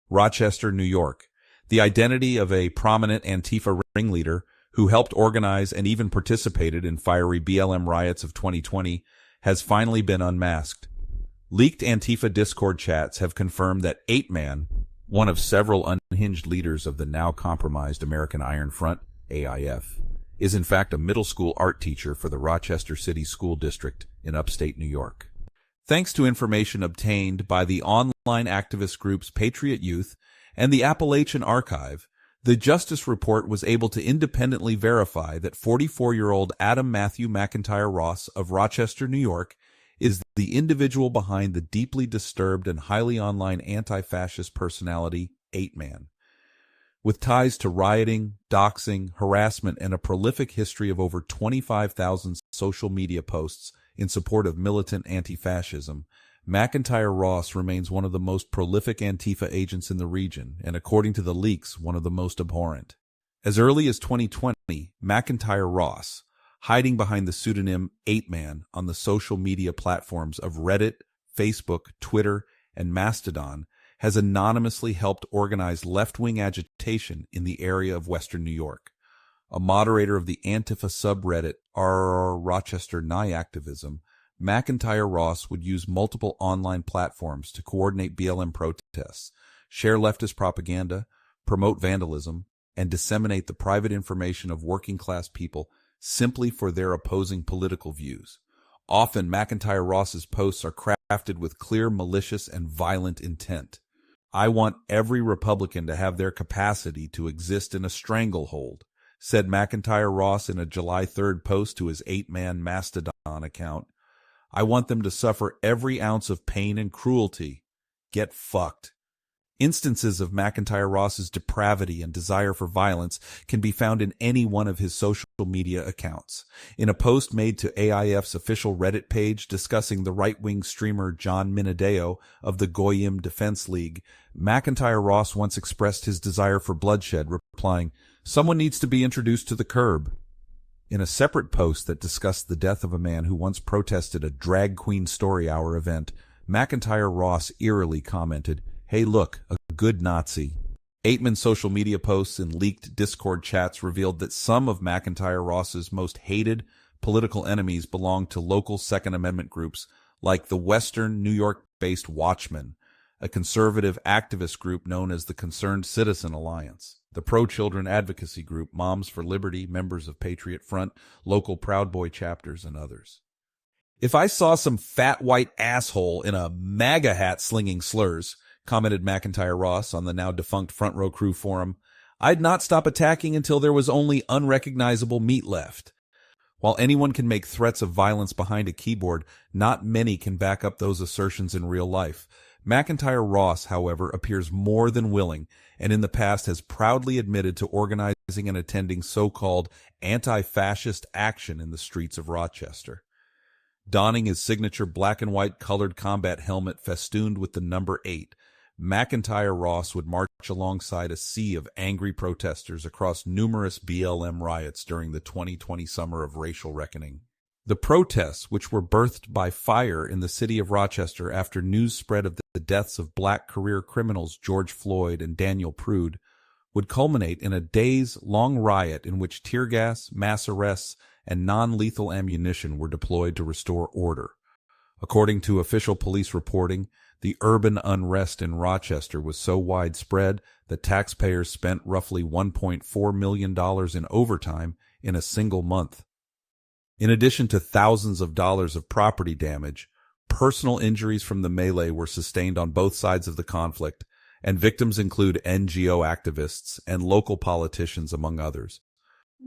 Rochester, New York. The identity of a prominent Antifa ringleader who helped organize and even participated in fiery BLM riots of 2020 has finally been unmasked. Leaked Antifa Discord chats have confirmed that 8-Man, one of several unhinged leaders of the now compromised American Iron Front, AIF, is in fact a middle school art teacher for the Rochester City School District in upstate New York. Thanks to information obtained by the online activist groups Patriot Youth and the Appalachian Archive, the Justice Report was able to independently verify that 44-year-old Adam Matthew McIntyre Ross of Rochester, New York, is the individual behind the deeply disturbed and highly online anti-fascist personality 8-Man. With ties to rioting, doxing, harassment, and a prolific history of over 25,000 social media posts in support of militant anti-fascism, McIntyre Ross remains one of the most prolific Antifa agents in the region, and according to the leaks, one of the most abhorrent. As early as 2020, McIntyre Ross, hiding behind the pseudonym 8-Man on the social media platforms of Reddit, Facebook, Twitter, and Mastodon, has anonymously helped organize left-wing agitation in the area of Western New York. A moderator of the Antifa subreddit r Rochester Nye Activism, McIntyre Ross would use multiple online platforms to coordinate BLM protests, share leftist propaganda, promote vandalism, and disseminate the private information of working-class people simply for their opposing political views. Often, McIntyre Ross's posts are crafted with clear, malicious, and violent intent. "I want every Republican to have their capacity to exist in a stranglehold," said McIntyre Ross in a July 3rd post to his 8-Man Mastodon account. "I want them to suffer every ounce of pain and cruelty. Get fucked." Instances of McIntyre Ross's depravity and desire for violence can be found in any one of his social media accounts. In a post made to AIF's official Reddit page discussing the right-wing streamer John Minadeo of the Goyim Defense League, McIntyre Ross once expressed his desire for bloodshed, replying, "Someone needs to be introduced to the curb." In a separate post that discussed the death of a man who once protested a drag queen story hour event, McIntyre Ross eerily commented, "Hey look, a good Nazi." 8-Man's social media posts and leaked Discord chats revealed that some of McIntyre Ross's most hated political enemies belonged to local Second Amendment groups like the Western New York-based Watchmen, a conservative activist group known as the Concerned Citizen Alliance, the pro-children advocacy group Moms for Liberty, members of Patriot Front, local Proud Boy chapters, and others. "If I saw some fat white asshole in a MAGA hat slinging slurs," commented McIntyre Ross on the now-defunct Front Row Crew forum, "I'd not stop attacking until there was only unrecognizable meat left." While anyone can make threats of violence behind a keyboard, not many can back up those assertions in real life. McIntyre Ross, however, appears more than willing, and in the past has proudly admitted to organizing and attending so-called anti-fascist action in the streets of Rochester. Donning his signature black and white colored combat helmet festooned with the number 8, McIntyre Ross would march alongside a sea of angry protesters across numerous BLM riots during the 2020 summer of racial reckoning. The protests, which were birthed by fire in the city of Rochester after news spread of the deaths of black career criminals George Floyd and Daniel Prude, would culminate in a days-long riot in which tear gas, mass arrests, and non-lethal ammunition were deployed to restore order. According to official police reporting, the urban unrest in Rochester was so widespread that taxpayers spent roughly $1.4 million in overtime in a single month. In addition to thousands of dollars of property damage, personal injuries from the melee were sustained on both sides of the conflict, and victims include NGO activists and local politicians, among others.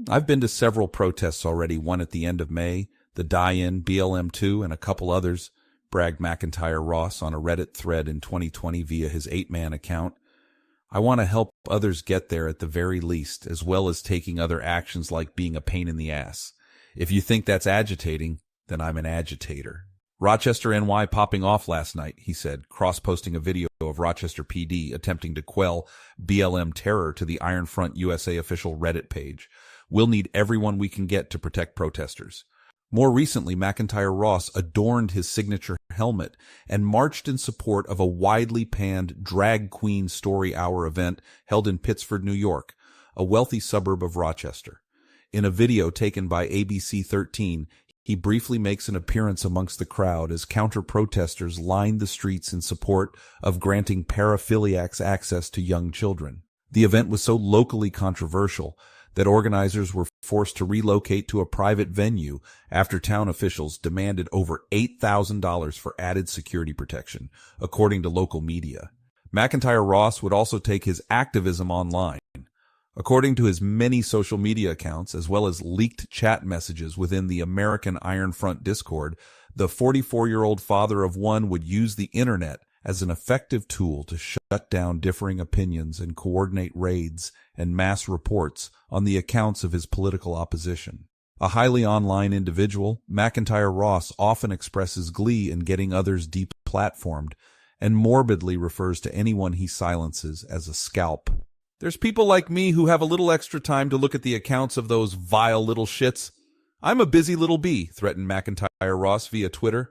I've been to several protests already, one at the end of May, the Die-In, BLM2, and a couple others, bragged McIntyre Ross on a Reddit thread in 2020 via his 8-Man account. "I want to help others get there at the very least, as well as taking other actions like being a pain in the ass. If you think that's agitating, then I'm an agitator." "Rochester NY popping off last night," he said, cross-posting a video of Rochester PD attempting to quell BLM terror to the Iron Front USA official Reddit page. "We'll need everyone we can get to protect protesters. More recently, McIntyre Ross adorned his signature helmet and marched in support of a widely panned drag queen story hour event held in Pittsford, New York, a wealthy suburb of Rochester. In a video taken by ABC 13, he briefly makes an appearance amongst the crowd as counter-protesters lined the streets in support of granting paraphiliacs access to young children. The event was so locally controversial that organizers were forced to relocate to a private venue after town officials demanded over $8,000 for added security protection, according to local media. McIntyre Ross would also take his activism online. According to his many social media accounts, as well as leaked chat messages within the American Iron Front Discord, the 44-year-old father of one would use the internet as an effective tool to shut down differing opinions and coordinate raids and mass reports on the accounts of his political opposition. A highly online individual, McIntyre Ross often expresses glee in getting others deplatformed and morbidly refers to anyone he silences as a scalp. There's people like me who have a little extra time to look at the accounts of those vile little shits. I'm a busy little bee, threatened McIntyre Ross via Twitter,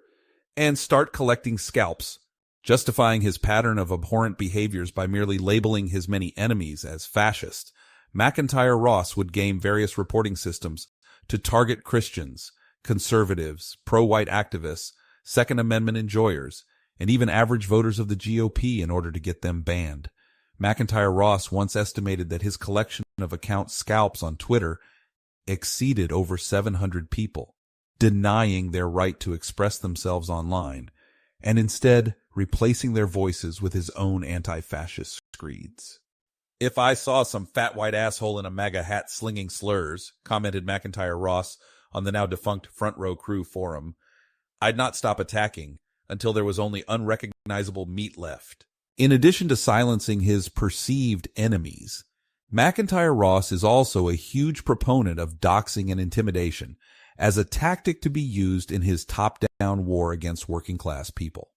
and start collecting scalps, justifying his pattern of abhorrent behaviors by merely labeling his many enemies as fascist. McIntyre Ross would game various reporting systems to target Christians, conservatives, pro-white activists, Second Amendment enjoyers, and even average voters of the GOP in order to get them banned. McIntyre Ross once estimated that his collection of account scalps on Twitter exceeded over 700 people, denying their right to express themselves online, and instead replacing their voices with his own anti-fascist screeds. If I saw some fat white asshole in a MAGA hat slinging slurs, commented McIntyre Ross on the now defunct Front Row Crew forum, I'd not stop attacking until there was only unrecognizable meat left. In addition to silencing his perceived enemies, McIntyre Ross is also a huge proponent of doxing and intimidation as a tactic to be used in his top-down war against working-class people.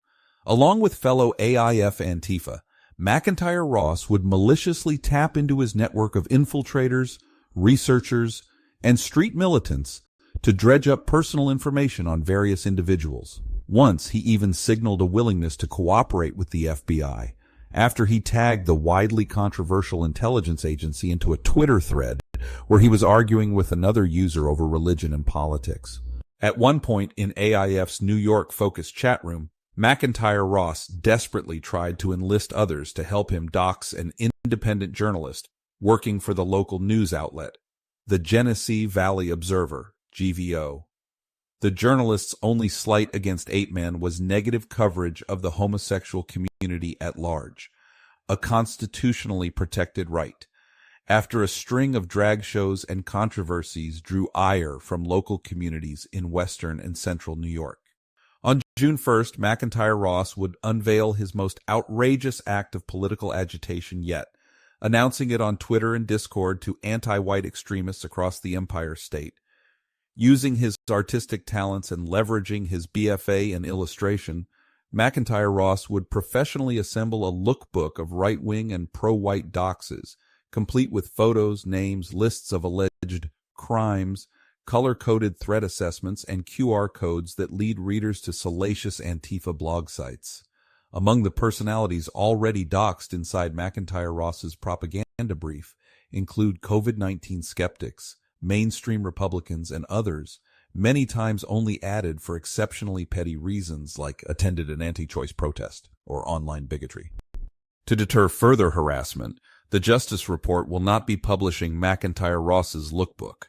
Along with fellow AIF Antifa, McIntyre Ross would maliciously tap into his network of infiltrators, researchers, and street militants to dredge up personal information on various individuals. Once, he even signaled a willingness to cooperate with the FBI after he tagged the widely controversial intelligence agency into a Twitter thread where he was arguing with another user over religion and politics. At one point in AIF's New York-focused chat room, McIntyre Ross desperately tried to enlist others to help him dox an independent journalist working for the local news outlet, the Genesee Valley Observer, GVO. The journalist's only slight against 8men was negative coverage of the homosexual community at large, a constitutionally protected right, after a string of drag shows and controversies drew ire from local communities in western and central New York. On June 1st, McIntyre Ross would unveil his most outrageous act of political agitation yet, announcing it on Twitter and Discord to anti-white extremists across the Empire State. Using his artistic talents and leveraging his BFA in illustration, McIntyre Ross would professionally assemble a lookbook of right-wing and pro-white doxes, complete with photos, names, lists of alleged crimes, color-coded threat assessments, and QR codes that lead readers to salacious Antifa blog sites. Among the personalities already doxed inside McIntyre Ross's propaganda brief include COVID-19 skeptics, mainstream Republicans, and others, many times only added for exceptionally petty reasons like attended an anti-choice protest or online bigotry. To deter further harassment, the Justice Report will not be publishing McIntyre Ross's lookbook.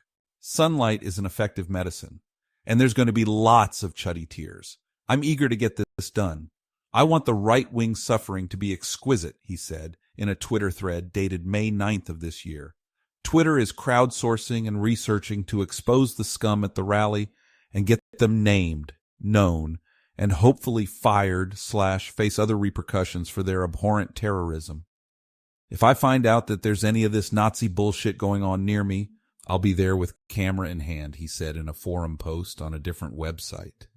Sunlight is an effective medicine, and there's going to be lots of chuddy tears. I'm eager to get this done. I want the right-wing suffering to be exquisite, he said in a Twitter thread dated May 9th of this year. Twitter is crowdsourcing and researching to expose the scum at the rally and get them named, known, and hopefully fired/face other repercussions for their abhorrent terrorism. If I find out that there's any of this Nazi bullshit going on near me, I'll be there with camera in hand, he said in a forum post on a different website.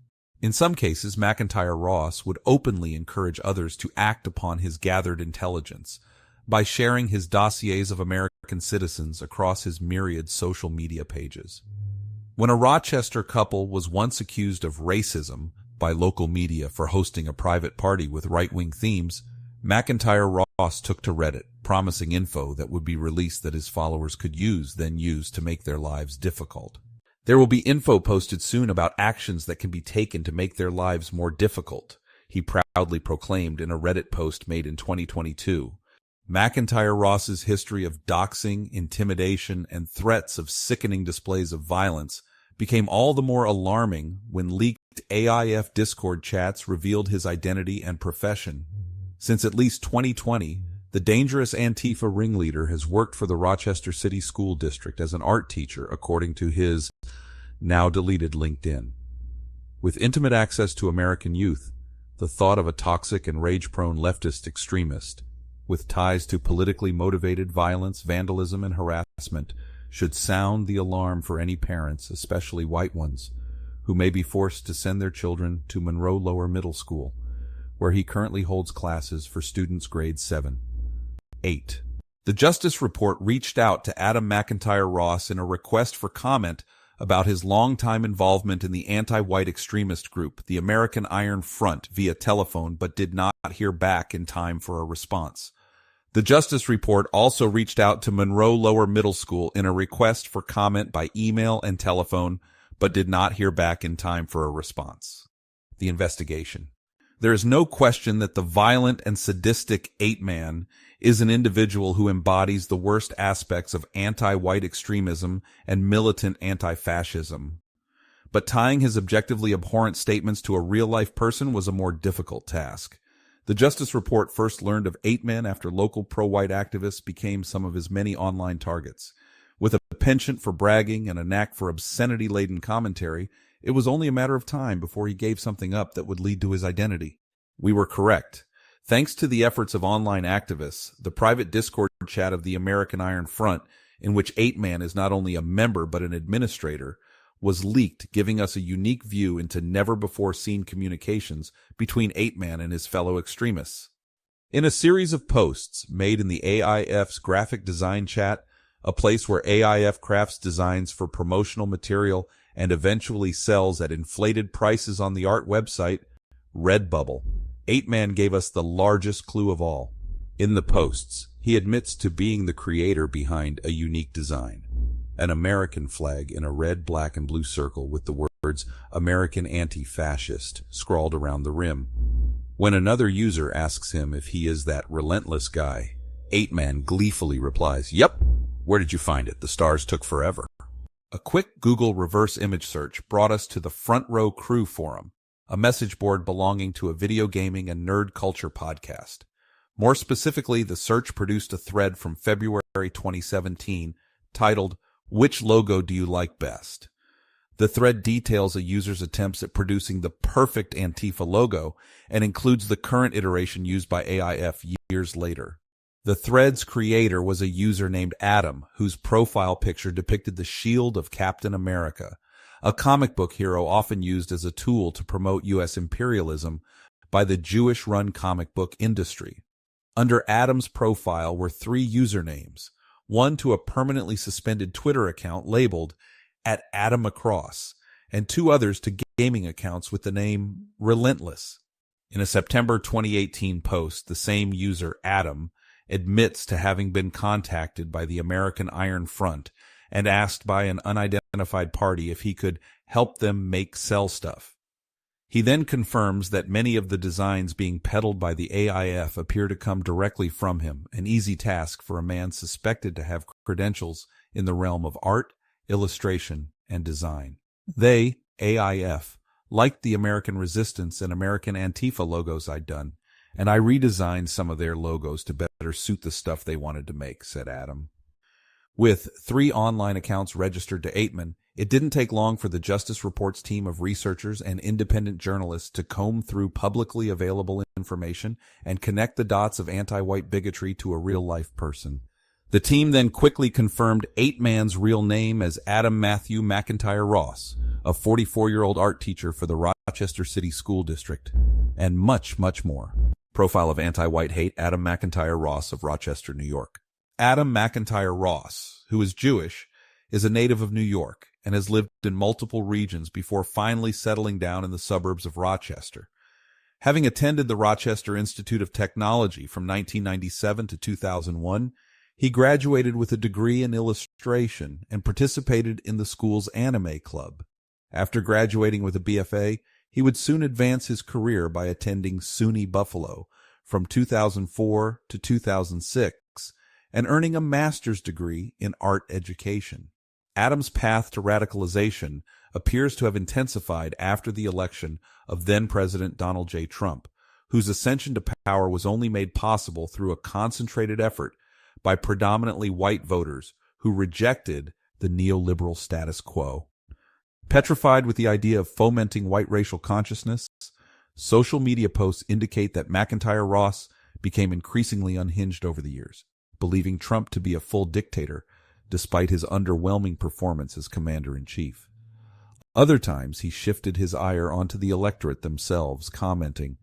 In some cases, McIntyre Ross would openly encourage others to act upon his gathered intelligence by sharing his dossiers of American citizens across his myriad social media pages. When a Rochester couple was once accused of racism by local media for hosting a private party with right-wing themes, McIntyre Ross took to Reddit, promising info that would be released that his followers could then use to make their lives difficult. There will be info posted soon about actions that can be taken to make their lives more difficult, he proudly proclaimed in a Reddit post made in 2022. McIntyre Ross's history of doxing, intimidation, and threats of sickening displays of violence became all the more alarming when leaked AIF Discord chats revealed his identity and profession. Since at least 2020, the dangerous Antifa ringleader has worked for the Rochester City School District as an art teacher, according to his now-deleted LinkedIn. With intimate access to American youth, the thought of a toxic and rage-prone leftist extremist, with ties to politically motivated violence, vandalism, and harassment, should sound the alarm for any parents, especially white ones, who may be forced to send their children to Monroe Lower Middle School, where he currently holds classes for students grades 7, 8. The Justice Report reached out to Adam McIntyre Ross in a request for comment about his longtime involvement in the anti-white extremist group, the American Iron Front, via telephone, but did not hear back in time for a response. The Justice Report also reached out to Monroe Lower Middle School in a request for comment by email and telephone, but did not hear back in time for a response. The investigation. There is no question that the violent and sadistic 8-man is an individual who embodies the worst aspects of anti-white extremism and militant anti-fascism. But tying his objectively abhorrent statements to a real-life person was a more difficult task. The Justice Report first learned of 8-man after local pro-white activists became some of his many online targets. With a penchant for bragging and a knack for obscenity-laden commentary, it was only a matter of time before he gave something up that would lead to his identity. We were correct. Thanks to the efforts of online activists, the private Discord chat of the American Iron Front, in which 8-man is not only a member but an administrator, was leaked, giving us a unique view into never-before-seen communications between 8-man and his fellow extremists. In a series of posts made in the AIF's graphic design chat, a place where AIF crafts designs for promotional material and eventually sells at inflated prices on the art website, Redbubble, 8-man gave us the largest clue of all. In the posts, he admits to being the creator behind a unique design. An American flag in a red, black, and blue circle with the words American Anti-Fascist scrawled around the rim. When another user asks him if he is that relentless guy, 8-man gleefully replies, "Yep, where did you find it? The stars took forever." A quick Google reverse image search brought us to the Front Row Crew forum, a message board belonging to a video gaming and nerd culture podcast. More specifically, the search produced a thread from February 2017 titled, "Which logo do you like best?" The thread details a user's attempts at producing the perfect Antifa logo and includes the current iteration used by AIF years later. The thread's creator was a user named Adam, whose profile picture depicted the shield of Captain America, a comic book hero often used as a tool to promote U.S. imperialism by the Jewish-run comic book industry. Under Adam's profile were 3 usernames, one to a permanently suspended Twitter account labeled @AdamAcross, and 2 others to gaming accounts with the name Relentless. In a September 2018 post, the same user, Adam, admits to having been contacted by the American Iron Front and asked by an unidentified party if he could help them sell stuff. He then confirms that many of the designs being peddled by the AIF appear to come directly from him, an easy task for a man suspected to have credentials in the realm of art, illustration, and design. They, AIF, liked the American Resistance and American Antifa logos I'd done, and I redesigned some of their logos to better suit the stuff they wanted to make, said Adam. With 3 online accounts registered to 8-man, it didn't take long for the Justice Report's team of researchers and independent journalists to comb through publicly available information and connect the dots of anti-white bigotry to a real-life person. The team then quickly confirmed 8-man's real name as Adam Matthew McIntyre Ross, a 44-year-old art teacher for the Rochester City School District, and much, much more. Profile of anti-white hate, Adam McIntyre Ross of Rochester, New York. Adam McIntyre Ross, who is Jewish, is a native of New York and has lived in multiple regions before finally settling down in the suburbs of Rochester. Having attended the Rochester Institute of Technology from 1997 to 2001, he graduated with a degree in illustration and participated in the school's anime club. After graduating with a BFA, he would soon advance his career by attending SUNY Buffalo from 2004 to 2006 and earning a master's degree in art education. Adam's path to radicalization appears to have intensified after the election of then-President Donald J. Trump, whose ascension to power was only made possible through a concentrated effort by predominantly white voters who rejected the neoliberal status quo. Petrified with the idea of fomenting white racial consciousness, social media posts indicate that McIntyre Ross became increasingly unhinged over the years, believing Trump to be a full dictator despite his underwhelming performance as commander-in-chief. Other times he shifted his ire onto the electorate themselves, commenting,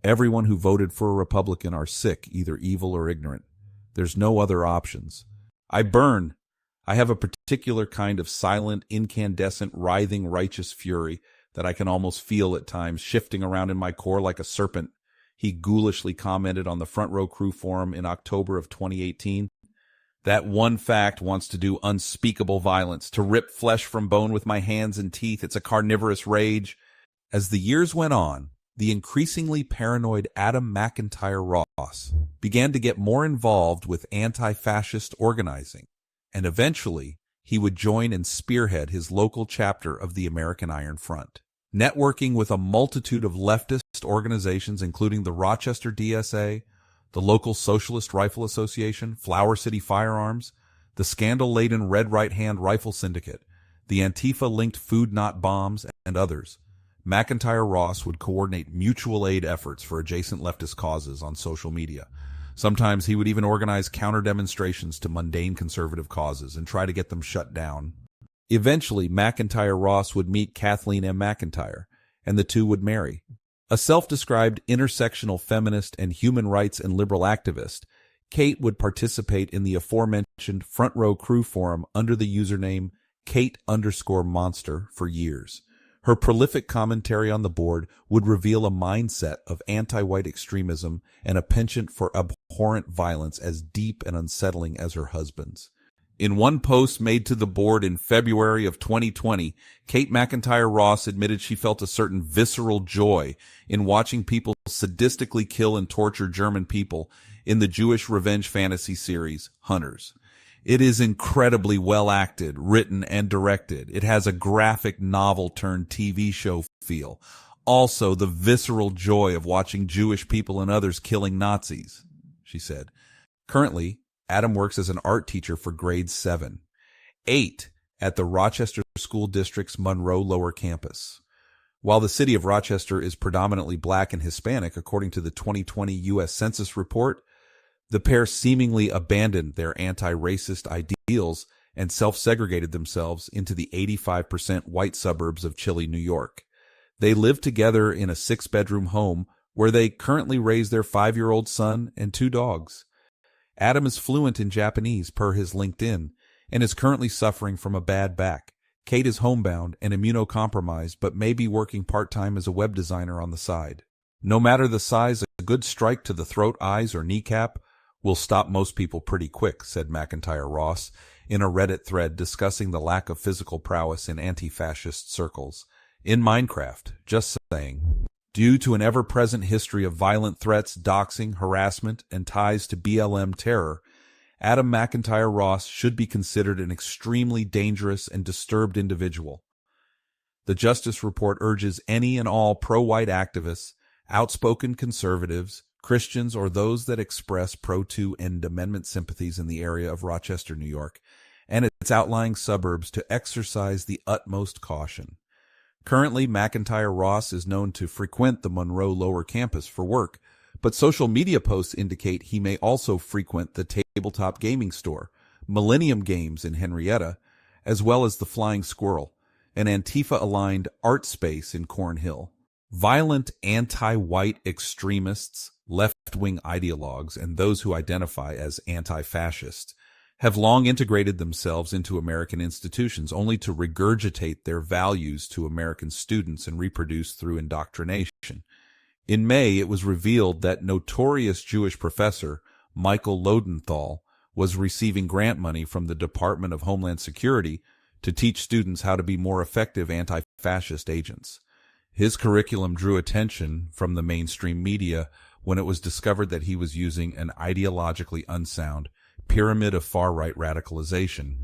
"Everyone who voted for a Republican are sick, either evil or ignorant. There's no other options. I burn. I have a particular kind of silent, incandescent, writhing, righteous fury that I can almost feel at times shifting around in my core like a serpent," he ghoulishly commented on the Front Row Crew forum in October of 2018. "That one fact wants to do unspeakable violence, to rip flesh from bone with my hands and teeth. It's a carnivorous rage." As the years went on, the increasingly paranoid Adam McIntyre Ross began to get more involved with anti-fascist organizing, and eventually he would join and spearhead his local chapter of the American Iron Front. Networking with a multitude of leftist organizations including the Rochester DSA, the local Socialist Rifle Association, Flower City Firearms, the scandal-laden Red Right Hand Rifle Syndicate, the Antifa-linked Food Not Bombs, and others, McIntyre Ross would coordinate mutual aid efforts for adjacent leftist causes on social media. Sometimes he would even organize counter-demonstrations to mundane conservative causes and try to get them shut down. Eventually, McIntyre Ross would meet Kathleen M. McIntyre, and the two would marry. A self-described intersectional feminist and human rights and liberal activist, Kate would participate in the aforementioned Front Row Crew forum under the username Kate_Monster for years. Her prolific commentary on the board would reveal a mindset of anti-white extremism and a penchant for abhorrent violence as deep and unsettling as her husband's. In one post made to the board in February of 2020, Kate McIntyre Ross admitted she felt a certain visceral joy in watching people sadistically kill and torture German people in the Jewish revenge fantasy series, Hunters. "It is incredibly well acted, written, and directed. It has a graphic novel-turned-TV show feel. Also, the visceral joy of watching Jewish people and others killing Nazis," she said. Currently, Adam works as an art teacher for grades 7, 8 at the Rochester School District's Monroe Lower Campus. While the city of Rochester is predominantly black and Hispanic, according to the 2020 U.S. Census report, the pair seemingly abandoned their anti-racist ideals and self-segregated themselves into the 85% white suburbs of chilly New York. They live together in a 6-bedroom home where they currently raise their 5-year-old son and 2 dogs. Adam is fluent in Japanese per his LinkedIn and is currently suffering from a bad back. Kate is homebound and immunocompromised but may be working part-time as a web designer on the side. "No matter the size, a good strike to the throat, eyes, or kneecap will stop most people pretty quick," said McIntyre Ross in a Reddit thread discussing the lack of physical prowess in anti-fascist circles. "In Minecraft, just saying." Due to an ever-present history of violent threats, doxing, harassment, and ties to BLM terror, Adam McIntyre Ross should be considered an extremely dangerous and disturbed individual. The Justice Report urges any and all pro-white activists, outspoken conservatives, Christians, or those that express pro-2 End Amendment sympathies in the area of Rochester, New York, and its outlying suburbs to exercise the utmost caution. Currently, McIntyre Ross is known to frequent the Monroe Lower Campus for work, but social media posts indicate he may also frequent the tabletop gaming store, Millennium Games in Henrietta, as well as the Flying Squirrel, an Antifa-aligned art space in Cornhill. Violent anti-white extremists, left-wing ideologues, and those who identify as anti-fascists have long integrated themselves into American institutions, only to regurgitate their values to American students and reproduce through indoctrination. In May, it was revealed that notorious Jewish professor Michael Lodenthal was receiving grant money from the Department of Homeland Security to teach students how to be more effective anti-fascist agents. His curriculum drew attention from the mainstream media when it was discovered that he was using an ideologically unsound pyramid of far-right radicalization,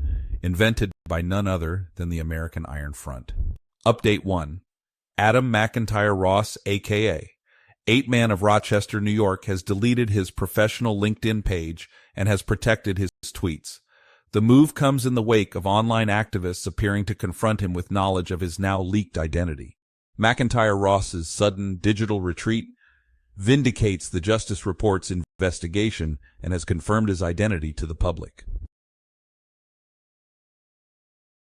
invented by none other than the American Iron Front. Update 1. Adam McIntyre Ross, a.k.a. 8-Man of Rochester, New York, has deleted his professional LinkedIn page and has protected his tweets. The move comes in the wake of online activists appearing to confront him with knowledge of his now leaked identity. McIntyre Ross's sudden digital retreat vindicates the Justice Report's investigation and has confirmed his identity to the public.